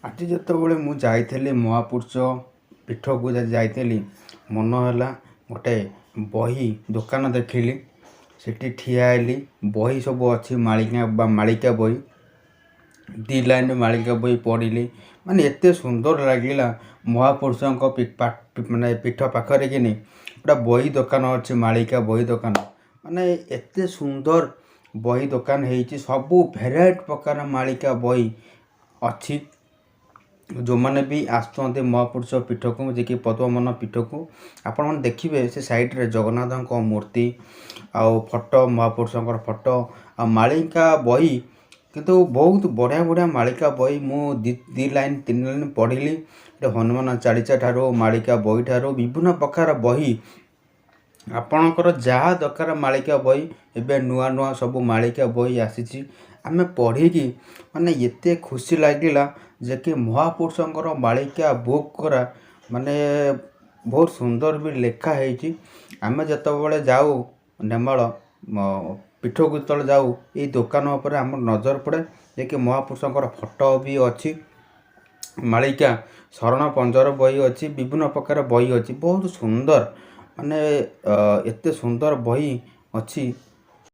ଆଜି ଯେତେବେଳେ ମୁଁ ଯାଇଥିଲି ମହାପୁରୁଷ ପୀଠକୁ ଯାଇଥିଲି, ମନ ହେଲା ଗୋଟେ ବହି ଦୋକାନ ଦେଖିଲି। ସେଠି ଠିଆ ହେଲି। ବହି ସବୁ ଅଛି, ମାଳିକା ବହି। ଦି ଲାଇନ୍ ମାଳିକା ବହି ପଢ଼ିଲି। ମାନେ ଏତେ ସୁନ୍ଦର ଲାଗିଲା। ମହାପୁରୁଷଙ୍କ ପୀଠ ପାଖରେ କିନି ଗୋଟେ ବହି ଦୋକାନ ଅଛି, ମାଳିକା ବହି ଦୋକାନ। ମାନେ ଏତେ ସୁନ୍ଦର ବହି ଦୋକାନ ହେଇଛି। ସବୁ ଭେରାଇଟି ପ୍ରକାର ମାଳିକା ବହି ଅଛି। ଯେଉଁମାନେ ବି ଆସୁଛନ୍ତି ମହାପୁରୁଷ ପୀଠକୁ, ଯିଏକି ପଦ୍ମବନ ପୀଠକୁ, ଆପଣମାନେ ଦେଖିବେ ସେ ସାଇଡ଼୍ରେ ଜଗନ୍ନାଥଙ୍କ ମୂର୍ତ୍ତି ଆଉ ଫଟୋ, ମହାପୁରୁଷଙ୍କର ଫଟୋ ଆଉ ମାଳିକା ବହି। କିନ୍ତୁ ବହୁତ ବଢ଼ିଆ ବଢ଼ିଆ ମାଳିକା ବହି ମୁଁ ଦି ଲାଇନ୍ 3 ଲାଇନ୍ ପଢ଼ିଲି। ହନୁମାନ ଚାଳିଶା ଠାରୁ, ମାଳିକା ବହି ଠାରୁ ବିଭିନ୍ନ ପ୍ରକାର ବହି, ଆପଣଙ୍କର ଯାହା ଦରକାର ମାଳିକା ବହି। ଏବେ ନୂଆ ନୂଆ ସବୁ ମାଳିକା ବହି ଆସିଛି। ଆମେ ପଢ଼ିକି ମାନେ ଏତେ ଖୁସି ଲାଗିଲା ଯେ କି ମହାପୁରୁଷଙ୍କର ମାଳିକା ବୁକ୍ କରା ମାନେ ବହୁତ ସୁନ୍ଦର ବି ଲେଖା ହେଇଛି। ଆମେ ଯେତେବେଳେ ଯାଉ ନେମାଳ ପୀଠକୁ ଯେତେବେଳେ ଯାଉ, ଏଇ ଦୋକାନ ଉପରେ ଆମର ନଜର ପଡ଼େ ଯେ କି ମହାପୁରୁଷଙ୍କର ଫଟୋ ବି ଅଛି। ମାଳିକା ଶରଣ ପଞ୍ଜର ବହି ଅଛି, ବିଭିନ୍ନ ପ୍ରକାର ବହି ଅଛି, ବହୁତ ସୁନ୍ଦର। ମାନେ ଏତେ ସୁନ୍ଦର ବହି ଅଛି